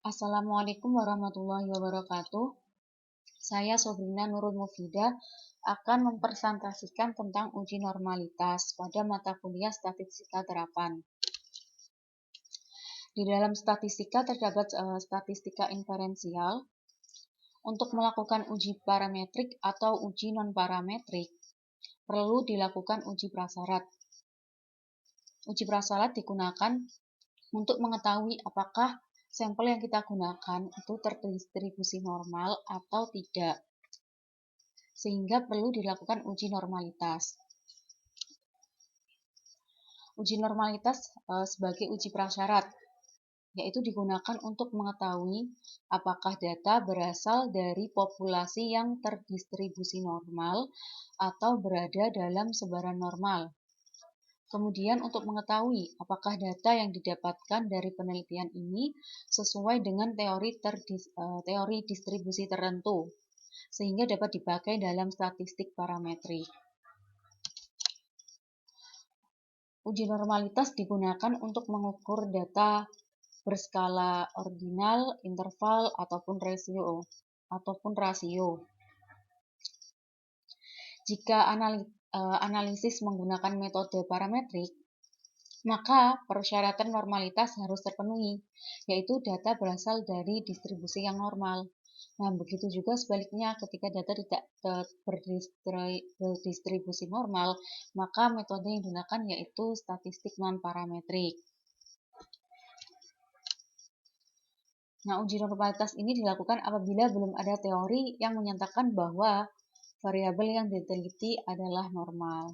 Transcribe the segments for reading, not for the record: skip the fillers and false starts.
Assalamualaikum warahmatullahi wabarakatuh. Saya Sobrina Nurul Mufidah akan mempresentasikan tentang uji normalitas pada mata kuliah Statistika Terapan. Di dalam statistika terdapat statistika inferensial. Untuk melakukan uji parametrik atau uji non-parametrik, perlu dilakukan uji prasyarat. Uji prasyarat digunakan untuk mengetahui apakah sampel yang kita gunakan itu terdistribusi normal atau tidak, sehingga perlu dilakukan uji normalitas. Uji normalitas sebagai uji prasyarat, yaitu digunakan untuk mengetahui apakah data berasal dari populasi yang terdistribusi normal atau berada dalam sebaran normal. Kemudian untuk mengetahui apakah data yang didapatkan dari penelitian ini sesuai dengan teori distribusi tertentu, sehingga dapat dipakai dalam statistik parametrik. Uji normalitas digunakan untuk mengukur data berskala ordinal, interval, ataupun rasio. Jika analisis menggunakan metode parametrik, maka persyaratan normalitas harus terpenuhi, yaitu data berasal dari distribusi yang normal. Nah, begitu juga sebaliknya, ketika data tidak berdistribusi normal, maka metode yang digunakan yaitu statistik non-parametrik. Nah, uji normalitas ini dilakukan apabila belum ada teori yang menyatakan bahwa variabel yang diteliti adalah normal.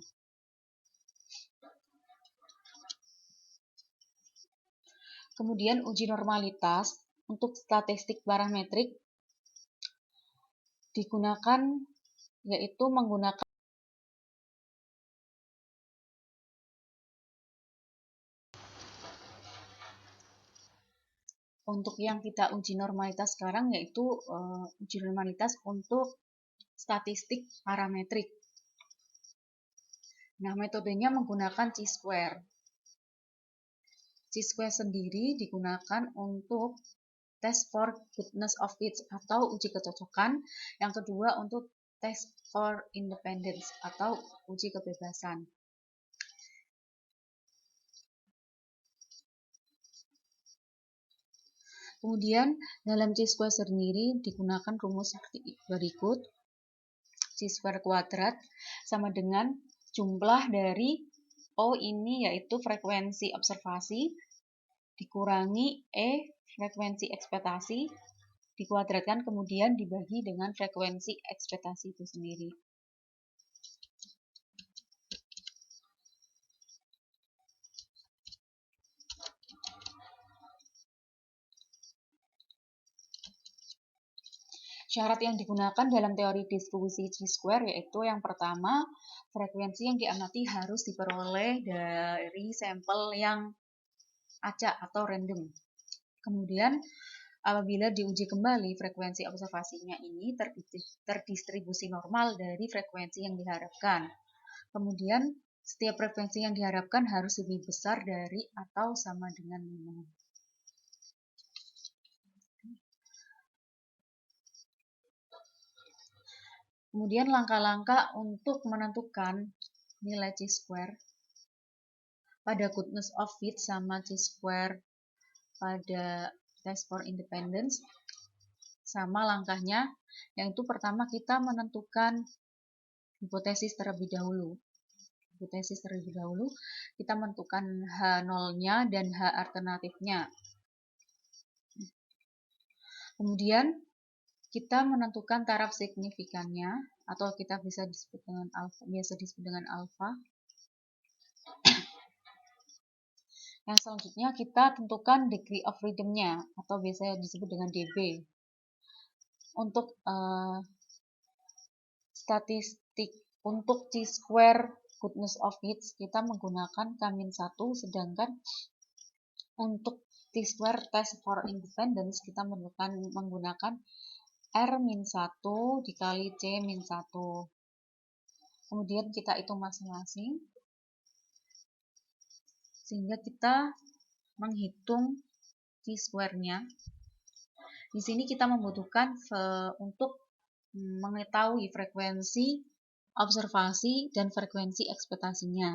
Kemudian uji normalitas untuk statistik parametrik digunakan yaitu menggunakan untuk yang kita uji normalitas sekarang yaitu uji normalitas untuk statistik parametrik. Nah, metodenya menggunakan chi-square. Chi-square sendiri digunakan untuk test for goodness of fit atau uji kecocokan. Yang kedua untuk test for independence atau uji kebebasan. Kemudian dalam chi-square sendiri digunakan rumus seperti berikut. Chi-square kuadrat sama dengan jumlah dari O ini yaitu frekuensi observasi dikurangi E frekuensi ekspektasi dikuadratkan kemudian dibagi dengan frekuensi ekspektasi itu sendiri. Syarat yang digunakan dalam teori distribusi chi-square yaitu yang pertama, frekuensi yang diamati harus diperoleh dari sampel yang acak atau random. Kemudian apabila diuji kembali frekuensi observasinya ini terdistribusi normal dari frekuensi yang diharapkan. Kemudian setiap frekuensi yang diharapkan harus lebih besar dari atau sama dengan minimum. Kemudian langkah-langkah untuk menentukan nilai chi-square pada goodness of fit sama chi-square pada test for independence. Sama langkahnya, yang itu pertama kita menentukan hipotesis terlebih dahulu. Kita menentukan H0-nya dan H alternatifnya. Kemudian kita menentukan taraf signifikannya atau kita biasa disebut dengan alfa. Yang selanjutnya kita tentukan degree of freedom-nya atau biasa disebut dengan dB. Untuk statistik untuk chi-square goodness of fit kita menggunakan K-1, sedangkan untuk chi-square test for independence kita menggunakan R-1 dikali C-1. Kemudian kita hitung masing-masing sehingga kita menghitung chi-square-nya. Di sini kita membutuhkan untuk mengetahui frekuensi observasi dan frekuensi ekspektasinya.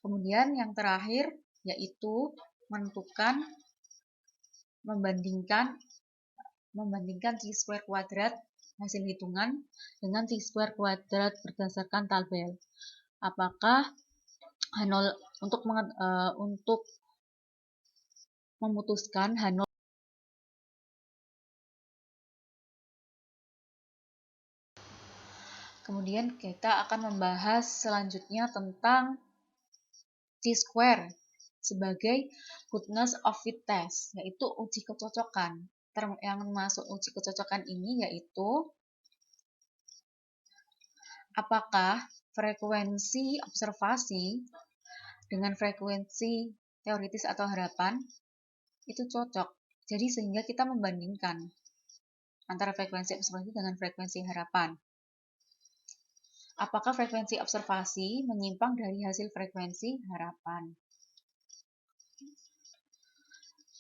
Kemudian yang terakhir yaitu menentukan membandingkan chi-square kuadrat hasil hitungan dengan chi-square kuadrat berdasarkan tabel. Apakah H0 untuk memutuskan H0. Kemudian kita akan membahas selanjutnya tentang chi-square sebagai goodness of fit test, yaitu uji kecocokan. Term yang masuk uji kecocokan ini yaitu apakah frekuensi observasi dengan frekuensi teoritis atau harapan itu cocok. Jadi sehingga kita membandingkan antara frekuensi observasi dengan frekuensi harapan. Apakah frekuensi observasi menyimpang dari hasil frekuensi harapan?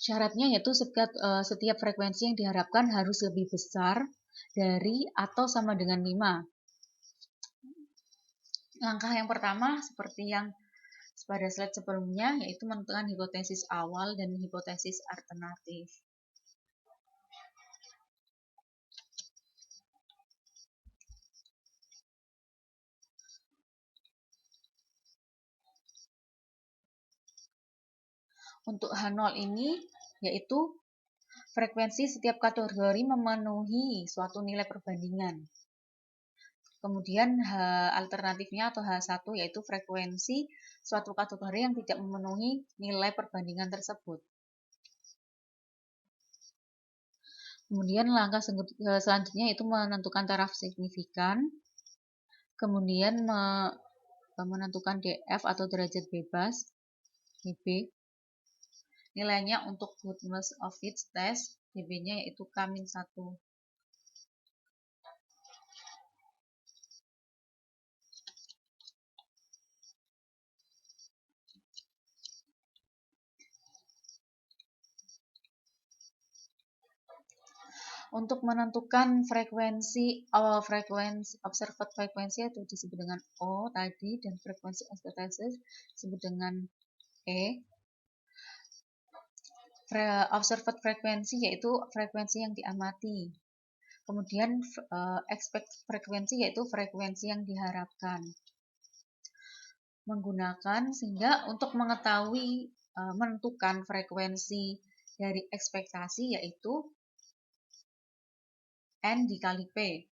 Syaratnya yaitu setiap frekuensi yang diharapkan harus lebih besar dari atau sama dengan 5. Langkah yang pertama seperti yang pada slide sebelumnya yaitu menentukan hipotesis awal dan hipotesis alternatif. Untuk H0 ini yaitu frekuensi setiap kategori memenuhi suatu nilai perbandingan. Kemudian alternatifnya atau H1 yaitu frekuensi suatu kategori yang tidak memenuhi nilai perbandingan tersebut. Kemudian langkah selanjutnya yaitu menentukan taraf signifikan. Kemudian menentukan DF atau derajat bebas, DB. Nilainya untuk goodness of fit test, DB-nya yaitu K-1. Untuk menentukan frekuensi observed frekuensi itu disebut dengan O tadi, dan frekuensi ekspektasi disebut dengan E. Observed frekuensi yaitu frekuensi yang diamati. Kemudian expect frekuensi yaitu frekuensi yang diharapkan. Menggunakan sehingga untuk mengetahui menentukan frekuensi dari ekspektasi yaitu N dikali P.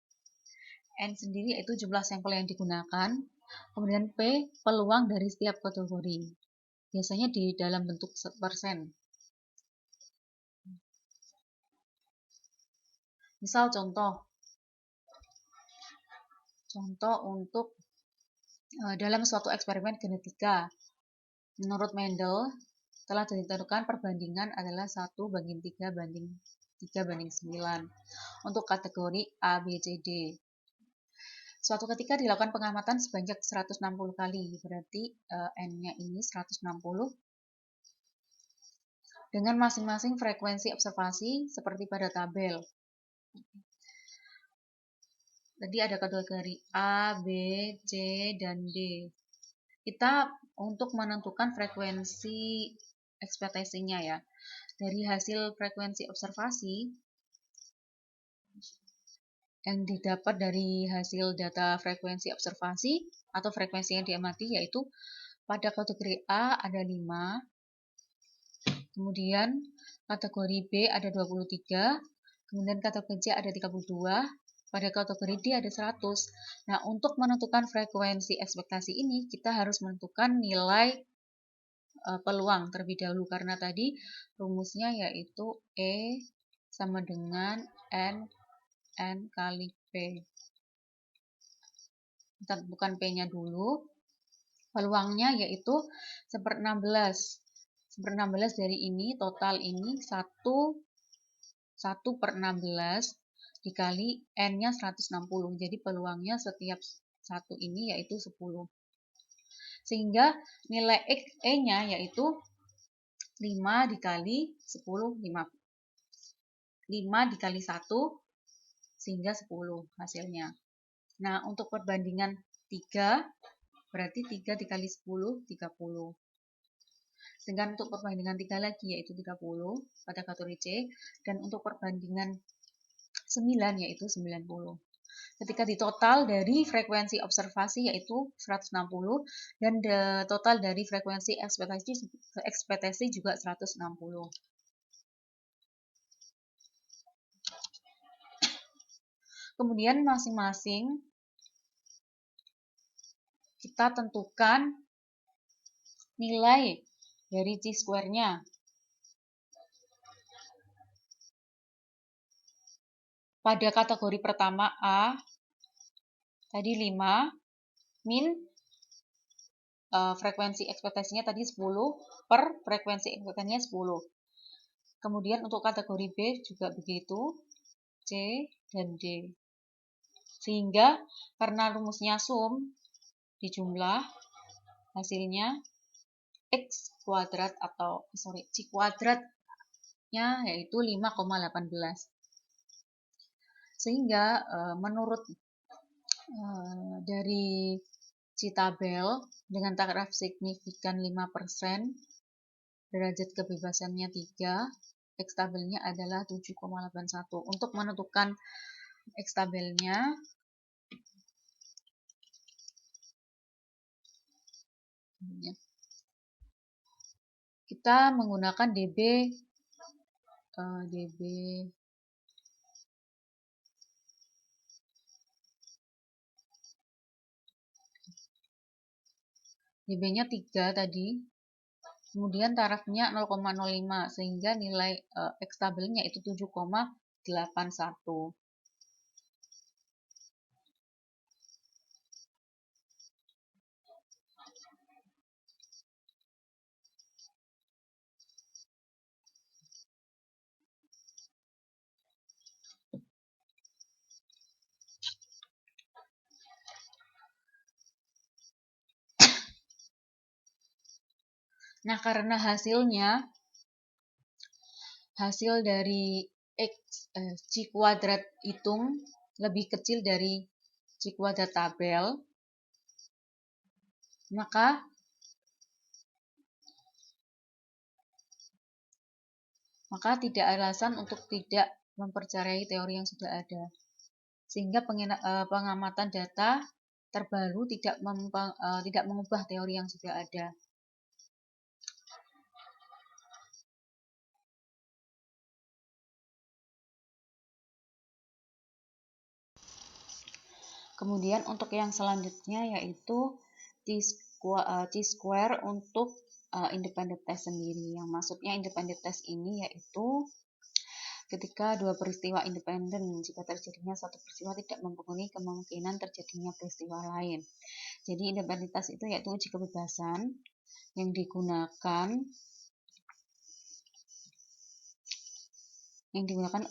N sendiri yaitu jumlah sampel yang digunakan. Kemudian P peluang dari setiap kategori. Biasanya di dalam bentuk persen. Misal contoh untuk dalam suatu eksperimen genetika, menurut Mendel telah ditentukan perbandingan adalah 1/3 banding 3/9 untuk kategori A, B, C, D. Suatu ketika dilakukan pengamatan sebanyak 160 kali, berarti N-nya ini 160 dengan masing-masing frekuensi observasi seperti pada tabel. Tadi ada kategori A, B, C, dan D. Kita untuk menentukan frekuensi ekspektasinya ya. Dari hasil frekuensi observasi yang didapat dari hasil data frekuensi observasi atau frekuensi yang diamati yaitu pada kategori A ada 5. Kemudian kategori B ada 23, kemudian kategori C ada 32, pada kategori D ada 100. Nah, untuk menentukan frekuensi ekspektasi ini, kita harus menentukan nilai peluang terlebih dahulu, karena tadi rumusnya yaitu E sama dengan N kali P. Kita bukan P-nya dulu. Peluangnya yaitu 1/16. 1/16 dari ini, total ini 1/16 dikali N-nya 160. Jadi peluangnya setiap satu ini yaitu 10. Sehingga nilai E-nya yaitu 5 dikali 10, 50. 5 dikali 1 sehingga 10 hasilnya. Nah, untuk perbandingan 3 berarti 3 dikali 10 30. Sedangkan untuk perbandingan 3 lagi yaitu 30 pada kategori C, dan untuk perbandingan 9 yaitu 90. Ketika ditotal dari frekuensi observasi yaitu 160 dan total dari frekuensi ekspektasi juga 160. Kemudian masing-masing kita tentukan nilai dari chi-square-nya. Pada kategori pertama A, tadi 5, min frekuensi ekspektasinya tadi 10 per frekuensi ekspektasinya 10. Kemudian untuk kategori B juga begitu, C dan D. Sehingga karena rumusnya sum dijumlah, hasilnya X kuadrat atau C kuadratnya yaitu 5,18. Sehingga menurut dari C-tabel dengan taraf signifikan 5%, derajat kebebasannya 3, X-tabelnya adalah 7,81. Untuk menentukan X-tabelnya, kita menggunakan DB-nya 3 tadi, kemudian tarafnya 0,05 sehingga nilai X-tabelnya itu 7,81. Nah, karena hasil dari C kuadrat hitung lebih kecil dari C kuadrat tabel, maka tidak alasan untuk tidak mempercayai teori yang sudah ada. Sehingga pengamatan data terbaru tidak mengubah teori yang sudah ada. Kemudian untuk yang selanjutnya yaitu chi-square untuk independent test sendiri. Yang maksudnya independent test ini yaitu ketika dua peristiwa independen, jika terjadinya satu peristiwa tidak mempengaruhi kemungkinan terjadinya peristiwa lain. Jadi independent test itu yaitu uji kebebasan yang digunakan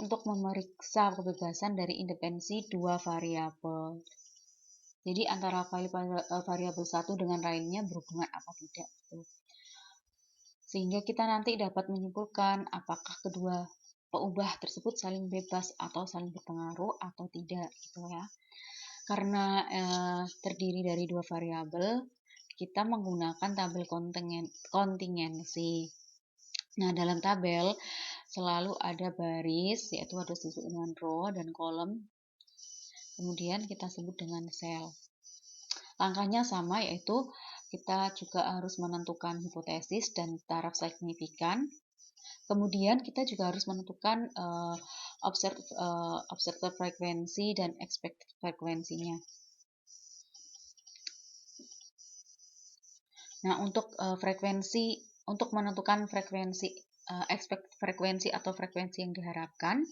untuk memeriksa kebebasan dari independensi dua variabel. Jadi antara variabel satu dengan lainnya berhubungan apa tidak. Sehingga kita nanti dapat menyimpulkan apakah kedua peubah tersebut saling bebas atau saling berpengaruh atau tidak, gitu ya. Karena terdiri dari dua variabel, kita menggunakan tabel kontingensi. Nah, dalam tabel selalu ada baris, yaitu harus disebut dengan row dan kolom. Kemudian kita sebut dengan sel. Langkahnya sama, yaitu kita juga harus menentukan hipotesis dan taraf signifikan. Kemudian kita juga harus menentukan observed frekuensi dan expected frekuensinya. Nah, untuk menentukan frekuensi expected frekuensi atau frekuensi yang diharapkan,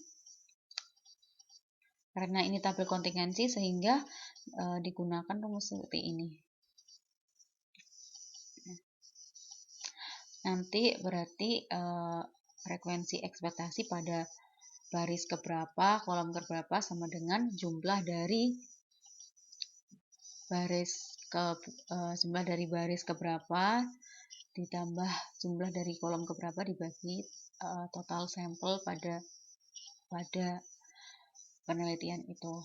karena ini tabel kontingensi sehingga digunakan rumus seperti ini. Nanti berarti frekuensi ekspektasi pada baris keberapa, kolom keberapa sama dengan jumlah dari baris keberapa ditambah jumlah dari kolom keberapa dibagi total sampel pada pada penelitian itu.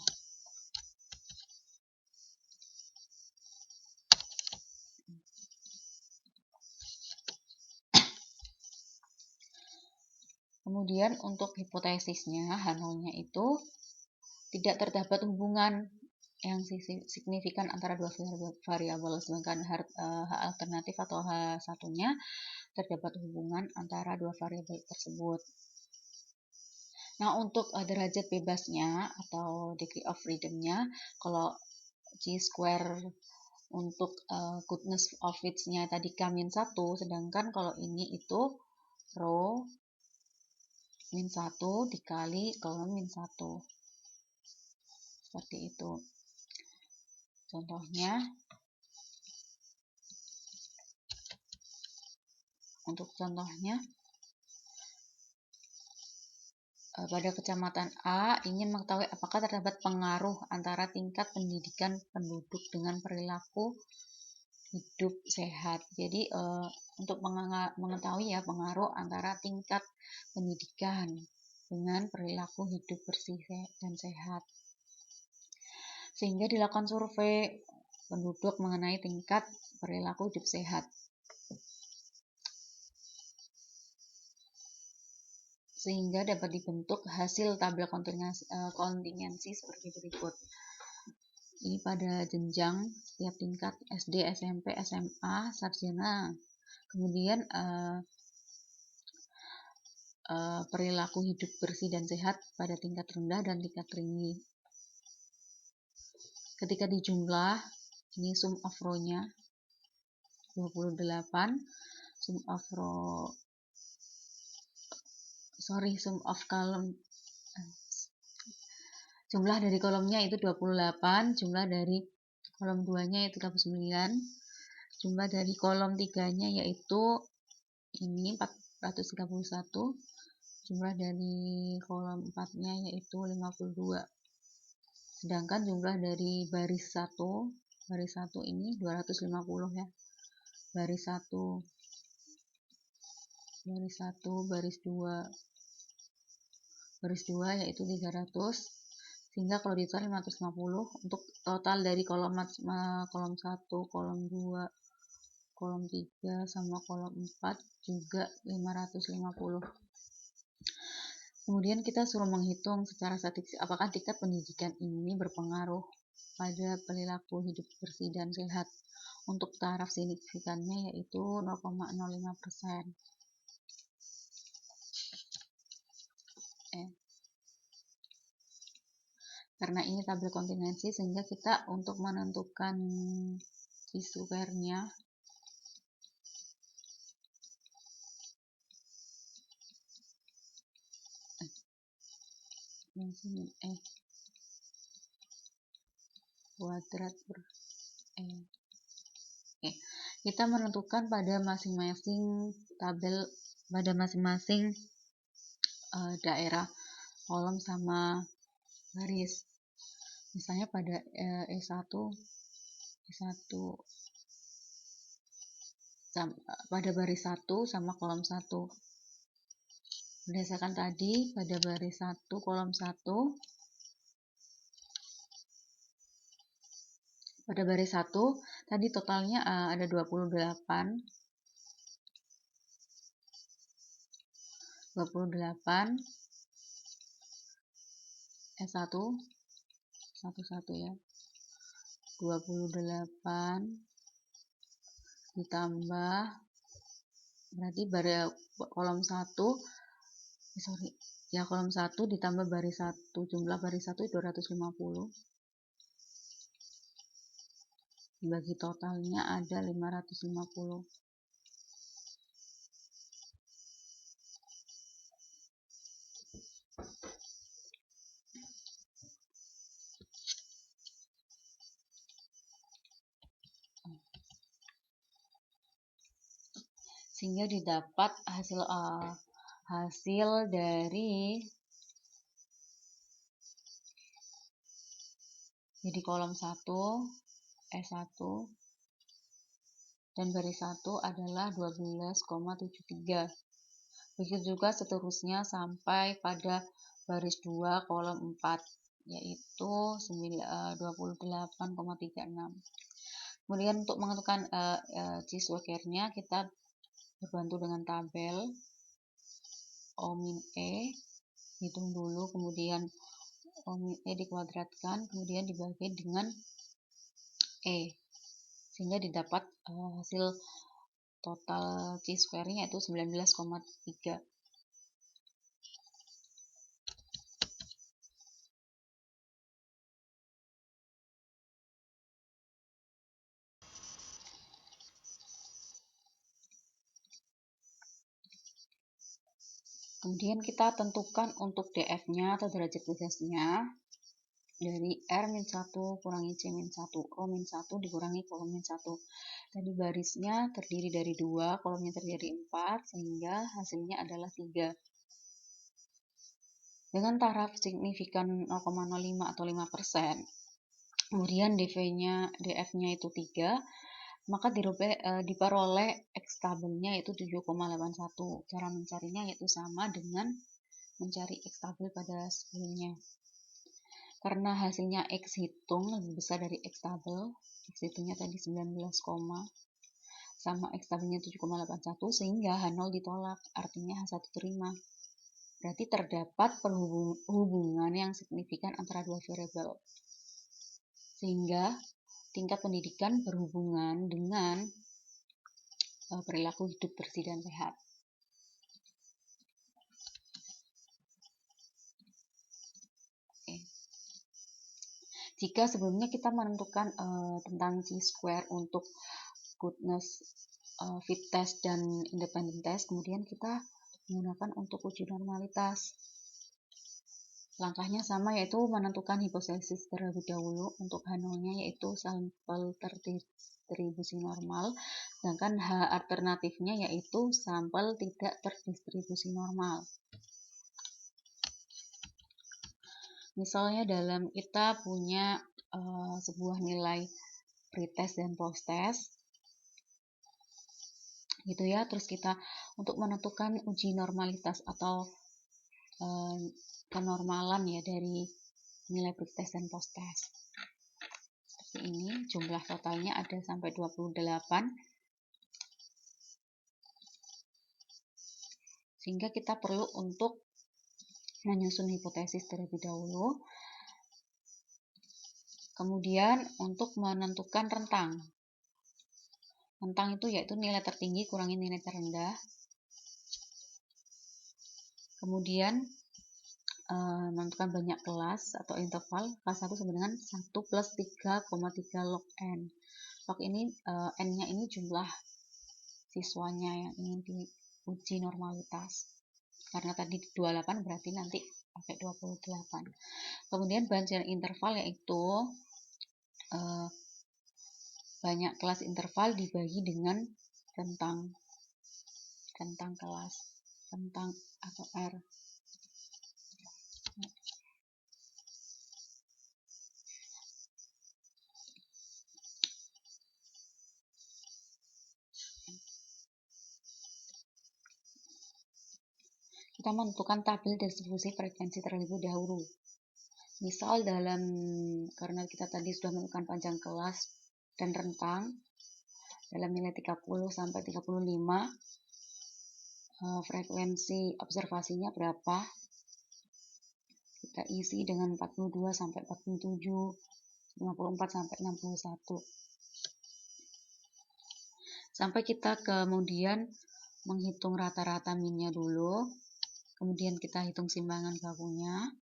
Kemudian untuk hipotesisnya, H0-nya itu tidak terdapat hubungan yang signifikan antara dua variabel, sedangkan H alternatif atau H1-nya terdapat hubungan antara dua variabel tersebut. Nah, untuk derajat bebasnya atau degree of freedom-nya, kalau G-square untuk goodness of fits-nya tadi K-1, sedangkan kalau ini itu rho -1 dikali kolom -1. Seperti itu. Contohnya, pada kecamatan A ingin mengetahui apakah terdapat pengaruh antara tingkat pendidikan penduduk dengan perilaku hidup sehat. Jadi untuk mengetahui ya pengaruh antara tingkat pendidikan dengan perilaku hidup bersih dan sehat. Sehingga dilakukan survei penduduk mengenai tingkat perilaku hidup sehat. Sehingga dapat dibentuk hasil tabel kontingensi seperti berikut. Ini pada jenjang setiap tingkat SD, SMP, SMA, sarjana. Kemudian perilaku hidup bersih dan sehat pada tingkat rendah dan tingkat tinggi. Ketika dijumlah, ini sum of row-nya 28, sum of column, jumlah dari kolomnya itu 28, jumlah dari kolom 2-nya yaitu 39, jumlah dari kolom 3-nya yaitu ini 431, jumlah dari kolom 4-nya yaitu 52. Sedangkan jumlah dari baris 1 ini 250 ya. Baris 1, baris 2 yaitu 300. Sehingga kalau ditotal 550 untuk total dari kolom 1, kolom 2, kolom 3 sama kolom 4 juga 550. Kemudian kita suruh menghitung secara statistik apakah tingkat pendidikan ini berpengaruh pada perilaku hidup bersih dan sehat. Untuk taraf signifikannya yaitu 0,05%. Karena ini tabel kontingensi sehingga kita untuk menentukan G-square-nya kuadrat per kita menentukan pada masing-masing tabel, pada masing-masing daerah kolom sama baris. Misalnya pada E1 pada baris 1 sama kolom 1. Berdasarkan tadi pada baris 1 kolom 1, pada baris 1 tadi totalnya ada 28 S1 ya. 28 ditambah berarti pada kolom 1 kolom 1 ditambah baris 1, jumlah baris 1 250 dibagi totalnya ada 550. Sehingga didapat hasil dari jadi kolom 1 S1 dan baris 1 adalah 12,73. Begitu juga seterusnya sampai pada baris 2 kolom 4, yaitu 28,36. Kemudian untuk menentukan chi-square-nya kita berbantu dengan tabel O min E, hitung dulu, kemudian O min E dikuadratkan, kemudian dibagi dengan E, sehingga didapat hasil total chi-square-nya yaitu 19,3. Kemudian kita tentukan untuk df-nya atau derajat bebasnya dari R-1 kurangi C-1, O-1 dikurangi kolom-1. Tadi barisnya terdiri dari 2, kolomnya terdiri dari 4, sehingga hasilnya adalah 3. Dengan taraf signifikan 0,05 atau 5%, kemudian df-nya itu 3, maka diperoleh X tabelnya yaitu 7,81. Cara mencarinya yaitu sama dengan mencari X tabel pada sebelumnya. Karena hasilnya X hitung lebih besar dari X tabel, X hitungnya tadi 19, sama X tabelnya 7,81, sehingga H0 ditolak, artinya H1 terima. Berarti terdapat hubungan yang signifikan antara dua variabel. Sehingga tingkat pendidikan berhubungan dengan perilaku hidup bersih dan sehat. Oke. Jika sebelumnya kita menentukan tentang chi-square untuk goodness fit test dan independent test, kemudian kita menggunakan untuk uji normalitas. Langkahnya sama, yaitu menentukan hipotesis terlebih dahulu. Untuk H0-nya yaitu sampel terdistribusi normal, sedangkan H alternatifnya yaitu sampel tidak terdistribusi normal. Misalnya dalam kita punya sebuah nilai pretest dan posttest, gitu ya. Terus kita untuk menentukan uji normalitas atau kenormalan ya dari nilai pretest dan posttest. Seperti ini, jumlah totalnya ada sampai 28. Sehingga kita perlu untuk menyusun hipotesis terlebih dahulu. Kemudian untuk menentukan rentang. Rentang itu yaitu nilai tertinggi kurangi nilai terendah. Kemudian menentukan banyak kelas atau interval. Kelas 1 sama dengan 1 plus 3,3 log n. Log ini n-nya ini jumlah siswanya yang ingin diuji normalitas. Karena tadi 28 berarti nanti pakai 28. Kemudian banyak interval yaitu banyak kelas interval dibagi dengan rentang kelas, rentang atau R. Kita menentukan tabel distribusi frekuensi terlebih dahulu. Misal karena kita tadi sudah menentukan panjang kelas dan rentang dalam nilai 30 sampai 35, frekuensi observasinya berapa? Kita isi dengan 42 sampai 47, 54 sampai 61. Sampai kita kemudian menghitung rata-rata minnya dulu. Kemudian kita hitung simbangan bakunya.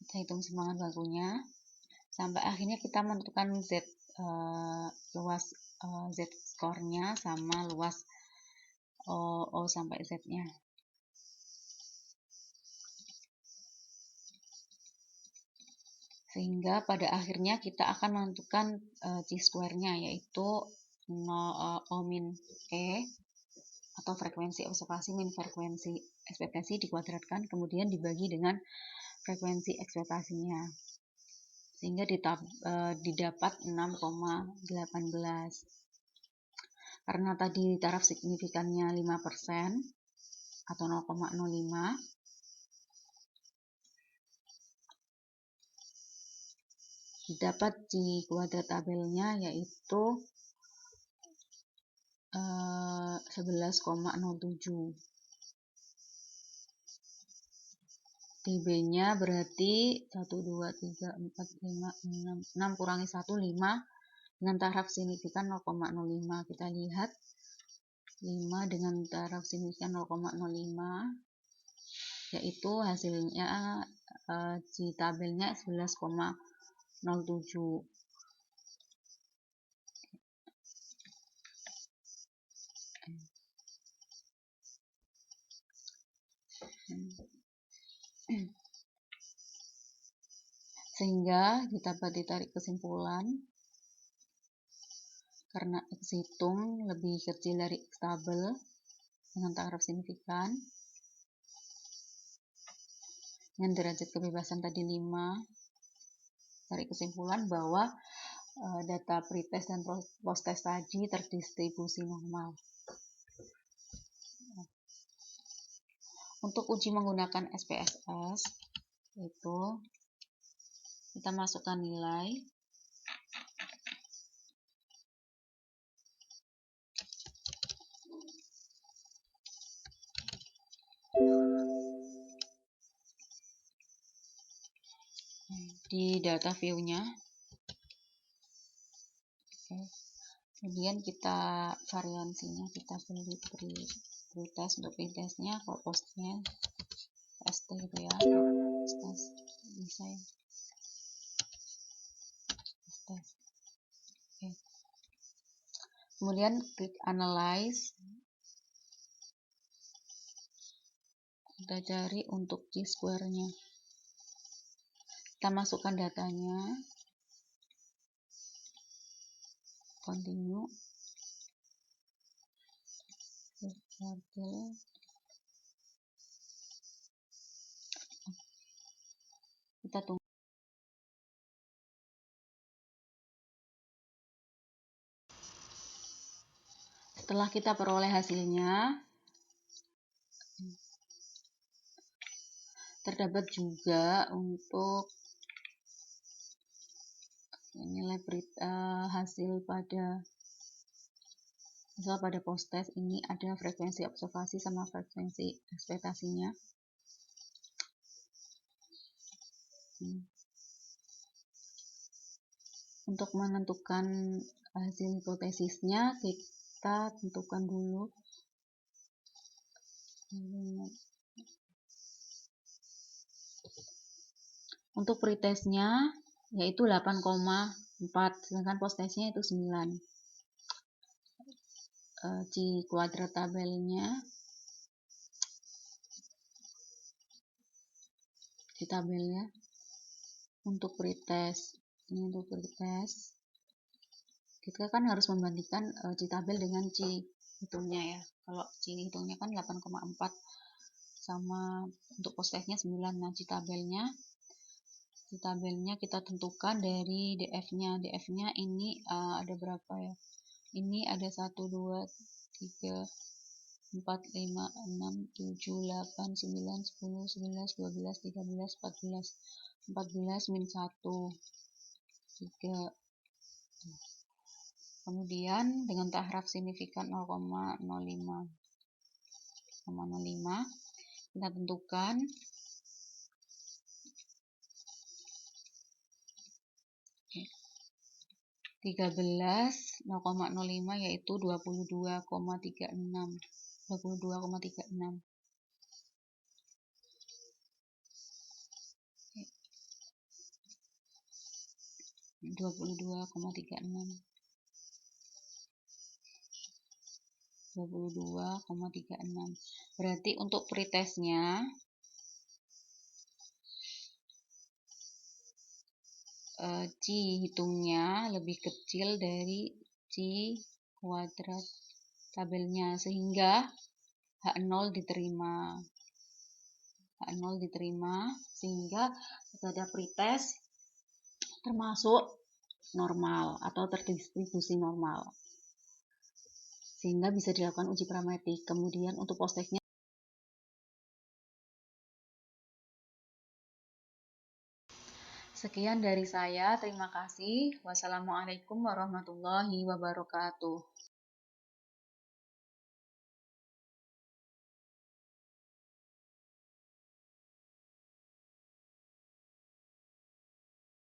Kita hitung simbangan bakunya. Sampai akhirnya kita menentukan luas Z skornya sama luas O sampai Z-nya. Sehingga pada akhirnya kita akan menentukan chi-square-nya yaitu O min E atau frekuensi observasi min frekuensi ekspektasi dikuadratkan kemudian dibagi dengan frekuensi ekspektasinya. sehingga didapat 6,18. Karena tadi taraf signifikannya 5% atau 0,05, didapat di kuadrat tabelnya yaitu 11,07. TB-nya berarti 1, 2, 3, 4, 5, 6 kurangi 1, 5 dengan taraf signifikan 0,05. Kita lihat 5 dengan taraf signifikan 0,05 yaitu hasilnya di tabelnya 11,07. Sehingga dapat ditarik kesimpulan karena X hitung lebih kecil dari X tabel dengan taraf signifikan dengan derajat kebebasan tadi 5, tarik kesimpulan bahwa data pretest dan posttest tadi terdistribusi normal. Untuk uji menggunakan SPSS itu kita masukkan nilai di data view-nya. Kemudian kita variansinya kita beli pretest. Untuk pretestnya kalau postnya ST itu ya, bisa ya, ST. Kemudian klik analyze, kita cari untuk chi-square-nya, kita masukkan datanya, continue, kita tunggu. Setelah kita peroleh hasilnya, terdapat juga untuk nilai hasil pada posttest ini ada frekuensi observasi sama frekuensi ekspektasinya. Untuk menentukan hasil hipotesisnya kita tentukan dulu untuk pretestnya yaitu 8,4, sedangkan posttestnya itu 9. Di kuadrat tabelnya untuk pretest ini, untuk pretest kita kan harus membandingkan di tabel dengan chi hitungnya ya. Kalau chi hitungnya kan 8,4 sama untuk posttestnya 9. Nah, di tabelnya kita tentukan dari DF-nya. DF-nya ini ada berapa ya? Ini ada 1, 2, 3, 4, 5, 6, 7, 8, 9, 10, 11, 12, 13, 14, 14, min 1, 3. Kemudian dengan taraf signifikan 0,05 kita tentukan okay. 13 0,05 yaitu 22,36 22,36. Berarti untuk pretestnya chi hitungnya lebih kecil dari chi kuadrat tabelnya, sehingga H0 diterima. H0 diterima sehingga pada pretest termasuk normal atau terdistribusi normal, sehingga bisa dilakukan uji parametrik. Kemudian untuk posteknya, sekian dari saya, terima kasih. Wassalamualaikum warahmatullahi wabarakatuh.